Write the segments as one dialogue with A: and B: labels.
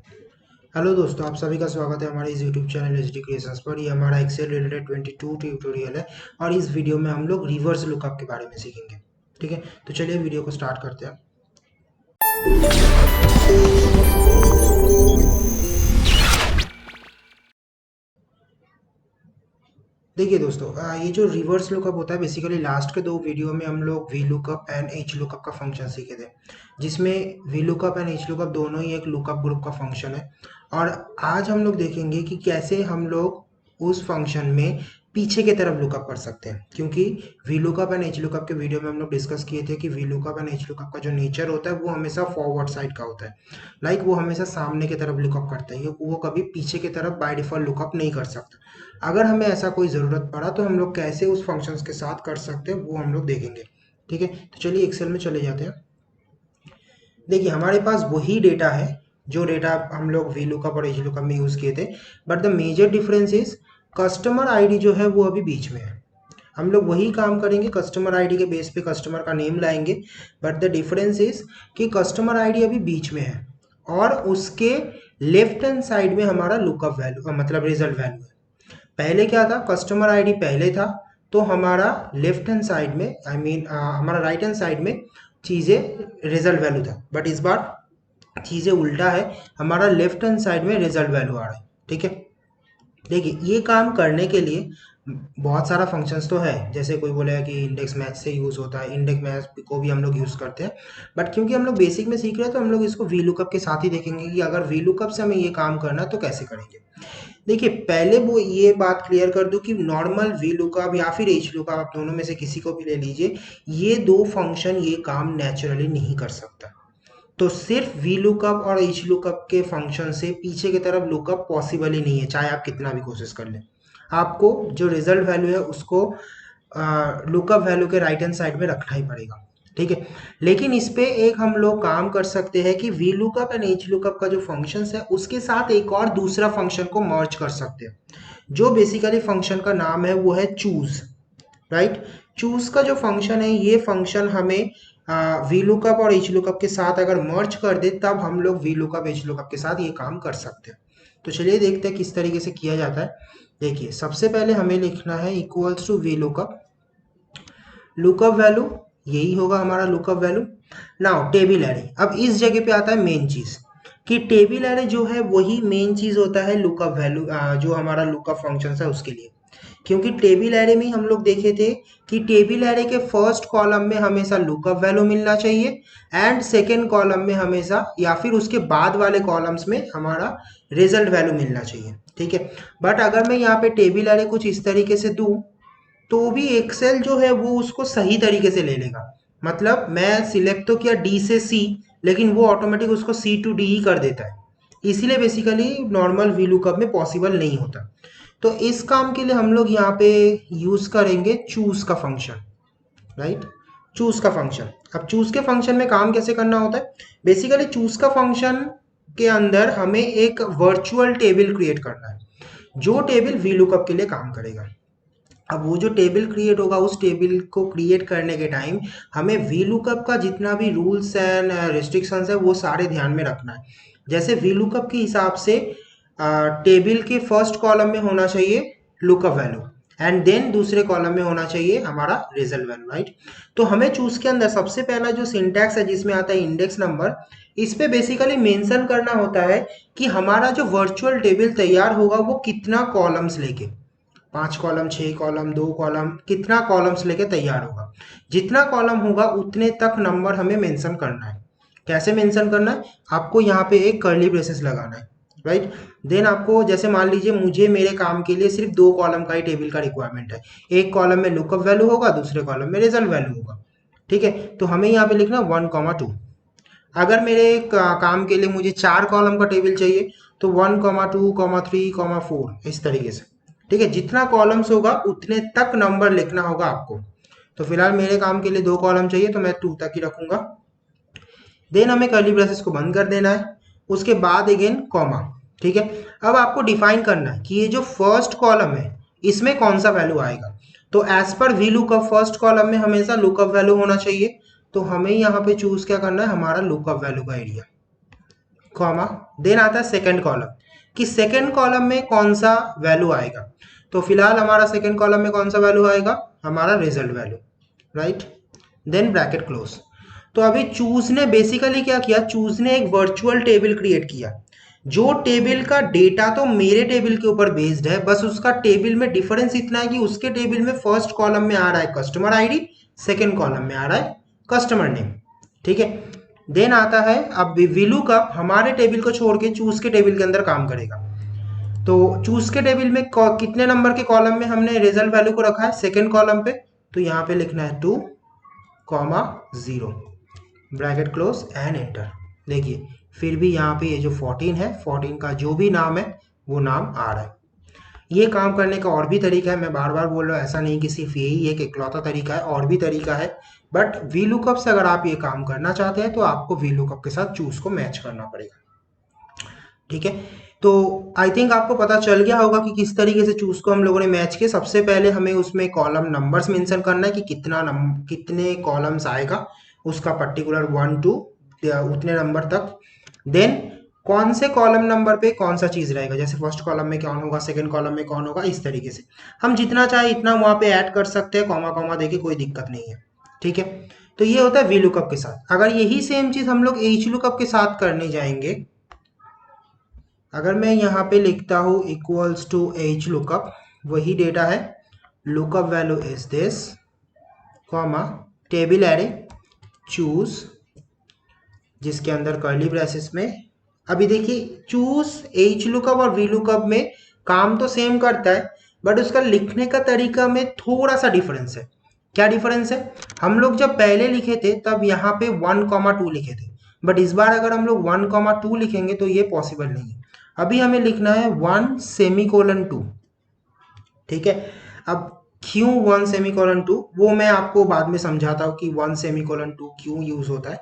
A: Hello दोस्तों, आप सभी का स्वागत है हमारे इस YouTube channel H D creations पर। ये हमारा एक्सेल रिलेटेड 22 ट्यूटोरियल है और इस वीडियो में हम लोग रिवर्स लुकअप के बारे में सीखेंगे। ठीक है, तो चलिए वीडियो को स्टार्ट करते हैं। देखिए दोस्तों, ये जो रिवर्स लुकअप होता है, बेसिकली लास्ट के दो वीडियो में हम लोग V lookup and H lookup का फंक्शन सीखे थे, जिसमें V lookup and H lookup दोनों ही एक लुकअप ग्रुप का फंक्शन है। और आज हम लोग देखेंगे कि कैसे हम लोग उस फंक्शन में पीछे की तरफ लुकअप कर सकते हैं, क्योंकि V lookup and H lookup के वीडियो में हम लोग डिस्कस किए थे कि V lookup and H lookup का जो नेचर होता है वो हमेशा फॉरवर्ड साइड का होता है। लाइक वो हमेशा सामने की तरफ लुकअप करता है, वो कभी पीछे की तरफ बाय डिफॉल्ट लुकअप नहीं कर सकता। अगर हमें ऐसा कोई ज़रूरत पड़ा तो हम लोग कैसे उस फंक्शंस के साथ कर सकते हैं वो हम लोग देखेंगे। ठीक है, तो चलिए एक्सेल में चले जाते हैं। देखिए हमारे पास वही डेटा है जो डेटा हम लोग वी लुकअप और एच लुकअप में यूज़ किए थे, but the major difference is customer ID जो है वो अभी बीच में है। हम लोग वही काम करेंगे, कस्टमर आईडी के बेस पे कस्टमर का नेम लाएंगे, बट द डिफरेंस इज कि कस्टमर आईडी अभी बीच में है और उसके लेफ्ट हैंड साइड में हमारा लुकअप वैल्यू मतलब रिजल्ट वैल्यू है। पहले क्या था, कस्टमर आईडी पहले था तो हमारा लेफ्ट हैंड साइड में हमारा राइट हैंड साइड में चीज़ें रिजल्ट वैल्यू था, बट इस बार चीज़ें उल्टा है, हमारा लेफ्ट हैंड साइड में रिजल्ट वैल्यू आ रहा है। ठीक है, देखिए ये काम करने के लिए बहुत सारा फंक्शंस तो है, जैसे कोई बोलेगा कि इंडेक्स मैच से यूज़ होता है, इंडेक्स मैच को भी हम लोग यूज़ करते हैं, बट क्योंकि हम लोग बेसिक में सीख रहे हैं तो हम लोग इसको वी लुकअप के साथ ही देखेंगे कि अगर वी लुकअप से हमें ये काम करना है तो कैसे करेंगे। देखिए पहले वो ये बात क्लियर कर दूं कि नॉर्मल वी लुकअप या फिर एच लुकअप, आप दोनों में से किसी को भी ले लीजिए, ये दो फंक्शन ये काम नेचुरली नहीं कर सकता। तो सिर्फ वी लुकअप और एच लुकअप के फंक्शन से पीछे की तरफ लुकअप पॉसिबल ही नहीं है, चाहे आप कितना भी कोशिश कर लें। आपको जो रिजल्ट वैल्यू है उसको लुकअप वैल्यू के राइट हैंड साइड में रखना ही पड़ेगा। ठीक है, लेकिन इस पे एक हम लोग काम कर सकते हैं कि V lookup and H lookup का जो फंक्शन है उसके साथ एक और दूसरा फंक्शन को मर्ज कर सकते हैं, जो बेसिकली फंक्शन का नाम है वो है चूज। राइट, चूज का जो फंक्शन है, ये फंक्शन हमें वी लुकअप और एच लुकअप के साथ अगर मर्ज कर दे तब हम लोग वी लुकअप एच लुकअप के साथ ये काम कर सकते हैं। तो चलिए देखते हैं किस तरीके से किया जाता है। देखिए सबसे पहले हमें लिखना है equals to V lookup, lookup value यही होगा हमारा lookup value. Now table array, अब इस जगह पे आता है मेन चीज कि टेबल एरे जो है वही मेन चीज होता है लुकअप वैल्यू, जो हमारा लुकअप फंक्शन है उसके लिए। क्योंकि टेबल एरे में हम लोग देखे थे कि टेबल एरे के फर्स्ट कॉलम में हमेशा लुकअप वैल्यू मिलना चाहिए एंड सेकेंड कॉलम में हमेशा या फिर उसके बाद वाले कॉलम्स में हमारा रिजल्ट वैल्यू मिलना चाहिए। ठीक है, बट अगर मैं यहाँ पे टेबल एरे कुछ इस तरीके से दूं तो भी एक्सेल जो है वो उसको सही तरीके से ले लेगा। मतलब मैं सिलेक्ट तो किया डी से सी, लेकिन वो ऑटोमेटिक उसको सी टू डी ही कर देता है, इसीलिए बेसिकली नॉर्मल वी लुकअप में पॉसिबल नहीं होता। तो इस काम के लिए हम लोग यहाँ पे यूज करेंगे चूज का फंक्शन। राइट, चूज का फंक्शन। अब चूज के फंक्शन में काम कैसे करना होता है, बेसिकली चूज का फंक्शन के अंदर हमें एक वर्चुअल टेबल क्रिएट करना है, जो टेबल वी लुकअप के लिए काम करेगा। अब वो जो टेबल क्रिएट होगा, उस टेबल को क्रिएट करने के टाइम हमें वी लुकअप का जितना भी रूल्स एंड रिस्ट्रिक्शंस है वो सारे ध्यान में रखना है। जैसे वी लुकअप के हिसाब से टेबल के फर्स्ट कॉलम में होना चाहिए लुकअप वैल्यू एंड देन दूसरे कॉलम में होना चाहिए हमारा रिजल्ट वैल्यू। राइट, तो हमें चूज के अंदर सबसे पहला जो सिंटैक्स है जिसमें आता है इंडेक्स नंबर, इस पे बेसिकली मेंशन करना होता है कि हमारा जो वर्चुअल टेबल तैयार होगा वो कितना कॉलम्स लेके, 5 कॉलम, 6 कॉलम, 2 कॉलम, कितना कॉलम्स लेके तैयार होगा। जितना कॉलम होगा उतने तक नंबर हमें मेंशन करना है। कैसे मेंशन करना है, आपको यहाँ पे एक कर्ली ब्रेसेस लगाना है। राइट, देन आपको जैसे मान लीजिए मुझे मेरे काम के लिए सिर्फ 2 कॉलम का ही टेबल का रिक्वायरमेंट है, एक कॉलम में लुकअप वैल्यू होगा, दूसरे कॉलम में रिजल्ट वैल्यू होगा। ठीक है, तो हमें यहाँ पे लिखना 1, 2। अगर मेरे काम के लिए मुझे 4 कॉलम का टेबल चाहिए तो 1, 2, 3, 4 इस तरीके से। ठीक है, जितना कॉलम्स होगा उतने तक नंबर लिखना होगा आपको। तो फिलहाल मेरे काम के लिए 2 कॉलम चाहिए तो मैं 2 तक ही रखूंगा। देन हमें कर्ली ब्रेसेस को बंद कर देना है, उसके बाद अगेन कॉमा। ठीक है, अब आपको डिफाइन करना है कि ये जो फर्स्ट कॉलम है इसमें कौन सा वैल्यू आएगा। तो as per V lookup first column में हमेशा लुकअप वैल्यू होना चाहिए, तो हमें यहाँ पे चूज क्या करना है, हमारा लुकअप वैल्यू का एरिया, कॉमा, देन आता है सेकंड कॉलम कि सेकंड कॉलम में कौन सा वैल्यू आएगा। तो फिलहाल हमारा सेकंड कॉलम में कौन सा वैल्यू आएगा, हमारा result value, right. Then bracket close. तो अभी चूज ने बेसिकली क्या किया, चूज ने एक वर्चुअल टेबल क्रिएट किया, जो टेबल का डेटा तो मेरे टेबल के ऊपर बेस्ड है, बस उसका टेबल में डिफरेंस इतना है कि उसके टेबल में फर्स्ट कॉलम में आ रहा है कस्टमर आईडी, सेकंड कॉलम में आ रहा है कस्टमर नेम, ठीक है। देन आता है अब VLOOKUP हमारे टेबल को छोड़ के चूज के टेबल के अंदर काम करेगा। तो चूज के टेबल में कितने नंबर के कॉलम में हमने रिजल्ट वैल्यू को रखा है, सेकंड कॉलम पे, तो यहाँ पे लिखना है 2, 0, ब्रैकेट क्लोज एंड एंटर। देखिए फिर भी यहाँ पे ये जो 14 है, 14 का जो भी नाम है वो नाम आ रहा है। ये काम करने का और भी तरीका है, मैं बार बार बोल रहा हूँ, ऐसा नहीं कि सिर्फ यही एक इकलौता तरीका है, और भी तरीका है। बट VLOOKUP से अगर आप ये काम करना चाहते हैं तो आपको VLOOKUP के साथ चूज को मैच करना पड़ेगा, ठीक है। तो आई थिंक आपको पता चल गया होगा कि किस तरीके से चूज को हम लोगों ने मैच किया। सबसे पहले हमें उसमें कॉलम नंबर्स मेंशन करना है कि कितने कॉलम्स आएगा उसका पर्टिकुलर 1 to उतने नंबर तक। देन कौन से कॉलम नंबर पे कौन सा चीज रहेगा, जैसे फर्स्ट कॉलम में कौन होगा, सेकंड कॉलम में कौन होगा, इस तरीके से हम जितना चाहे इतना वहां पे ऐड कर सकते हैं, कॉमा कॉमा देके, कोई दिक्कत नहीं है, ठीक है। तो ये होता है VLOOKUP के साथ। अगर यही सेम चीज हम लोग HLOOKUP के साथ करने जाएंगे, अगर मैं यहाँ पे लिखता हूँ इक्वल्स टू HLOOKUP, वही डेटा है, lookup value is this, comma, table array choose, जिसके अंदर कर्ली ब्रेसेस में, अभी देखिए चूज HLOOKUP और VLOOKUP में काम तो सेम करता है, बट उसका लिखने का तरीका में थोड़ा सा डिफरेंस है। क्या डिफरेंस है, हम लोग जब पहले लिखे थे तब यहाँ पे 1, 2 लिखे थे, बट इस बार अगर हम लोग 1, 2 लिखेंगे तो ये पॉसिबल नहीं है। अभी हमें लिखना है 1, 2, ठीक है। अब क्यों 1, 2 वो मैं आपको बाद में समझाता हूँ कि 1, 2 क्यों यूज होता है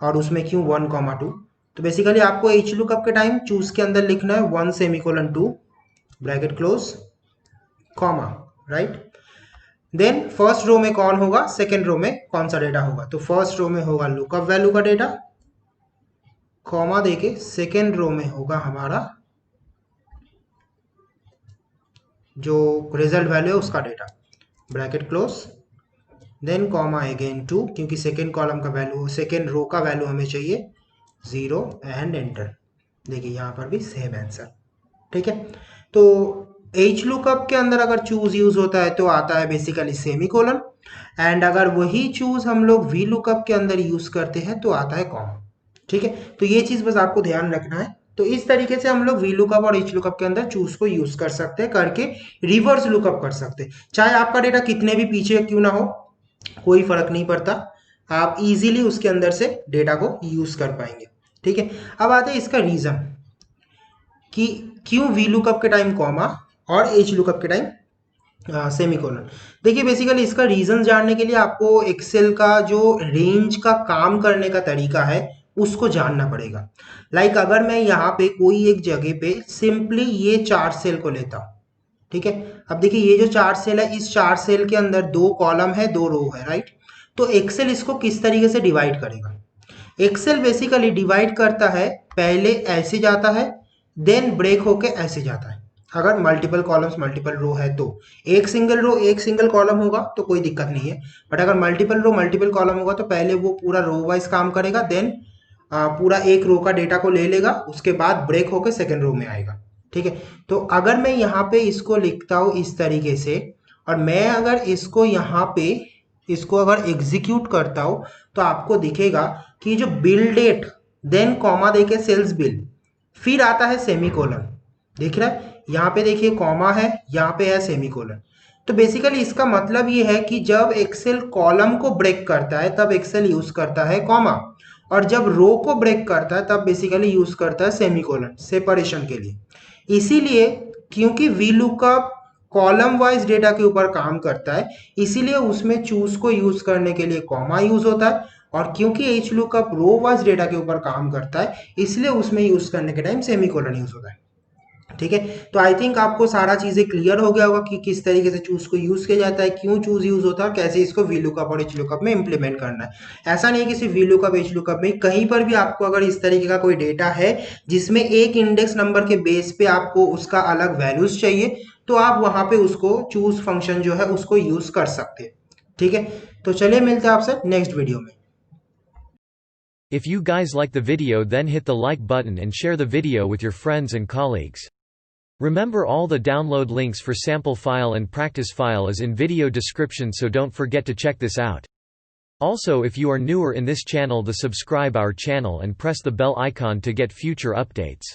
A: और उसमें क्यों 1, 2। तो बेसिकली आपको HLOOKUP के टाइम चूज के अंदर लिखना है 1, 2 bracket close, comma, right. Then first row में कौन होगा, सेकेंड रो में कौन सा डेटा होगा, तो फर्स्ट रो में होगा लुकअप वैल्यू का डेटा, कॉमा देके सेकेंड रो में होगा हमारा जो रिजल्ट वैल्यू है उसका data, bracket close, then comma again 2, क्योंकि सेकेंड कॉलम का वैल्यू, सेकेंड रो का वैल्यू हमें चाहिए 0 एंड एंटर। देखिए यहाँ पर भी सेम आंसर, ठीक है। तो HLOOKUP के अंदर अगर चूज यूज होता है तो आता है बेसिकली सेमीकोलन, एंड अगर वही चूज हम लोग VLOOKUP के अंदर यूज करते हैं तो आता है कॉमा, ठीक है। तो ये चीज बस आपको ध्यान रखना है। तो इस तरीके से हम लोग VLOOKUP और HLOOKUP के अंदर चूज को यूज कर सकते हैं, करके रिवर्स लुकअप कर सकते हैं। चाहे आपका डेटा कितने भी पीछे क्यों ना हो, कोई फर्क नहीं पड़ता, आप इजीली उसके अंदर से डेटा को यूज कर पाएंगे, ठीक है। अब आते हैं इसका रीजन कि क्यों VLOOKUP के टाइम कॉमा और HLOOKUP के टाइम सेमीकोलन। देखिए बेसिकली इसका रीजन जानने के लिए आपको एक्सेल का जो रेंज का काम करने का तरीका है उसको जानना पड़ेगा। लाइक अगर मैं यहाँ पे कोई एक जगह पे सिंपली ये 4 सेल को लेता हूँ, ठीक है। अब देखिए ये जो 4 सेल है, इस 4 सेल के अंदर 2 कॉलम है, 2 रो है, राइट। तो एक्सेल इसको किस तरीके से डिवाइड करेगा, एक्सेल बेसिकली डिवाइड करता है, पहले ऐसे जाता है, देन ब्रेक होके ऐसे जाता है। अगर मल्टीपल कॉलम्स मल्टीपल रो है तो एक सिंगल रो एक सिंगल कॉलम होगा तो कोई दिक्कत नहीं है, बट अगर मल्टीपल रो मल्टीपल कॉलम होगा तो पहले वो पूरा रो वाइज काम करेगा, देन पूरा एक रो का डेटा को ले लेगा, उसके बाद ब्रेक होके सेकेंड रो में आएगा, ठीक है। तो अगर मैं यहाँ पे इसको लिखता हूँ इस तरीके से, और मैं अगर इसको यहाँ पे इसको अगर एग्जीक्यूट करता हूँ तो आपको दिखेगा कि जो बिल डेट, देन कॉमा देके सेल्स बिल, फिर आता है सेमीकोलन, दिख रहा है यहाँ पे, देखिए कॉमा है, यहाँ पे है सेमीकोलन। तो बेसिकली इसका मतलब ये है कि जब एक्सेल कॉलम को ब्रेक करता है तब एक्सेल यूज करता है कॉमा, और जब रो को ब्रेक करता है तब बेसिकली यूज करता है सेमीकोलन सेपरेशन के लिए। इसीलिए क्योंकि VLOOKUP कॉलम वाइज डेटा के ऊपर काम करता है, इसीलिए उसमें चूज को यूज करने के लिए कॉमा यूज होता है, और क्योंकि HLOOKUP रो वाइज डेटा के ऊपर काम करता है इसलिए उसमें यूज करने के टाइम सेमीकोलन यूज होता है। ठीक है। तो आई थिंक आपको सारा चीज़ें क्लियर हो गया होगा कि किस तरीके से चूज को यूज़ किया जाता है, क्यों चूज यूज़ होता है और कैसे इसको वीलुकअप और एचलुकअप में इंप्लीमेंट करना है। ऐसा नहीं है कि सिर्फ वीलुकअप एचलुकअप में, कहीं पर भी आपको अगर इस तरीके का कोई डेटा है जिसमें एक इंडेक्स नंबर के बेस पे आपको उसका अलग वैल्यूज चाहिए, तो आप वहां पे उसको चूज फंक्शन जो है उसको यूज कर सकते हैं। ठीक है, तो चलिए मिलते हैं आपसे नेक्स्ट वीडियो में।
B: If you guys like the video, then hit the like button and share the video with your friends and colleagues. Remember, all the download links for sample file and practice file is in video description, so don't forget to check this out. Also, if you are newer in this channel, the subscribe our channel and press the bell icon to get future updates.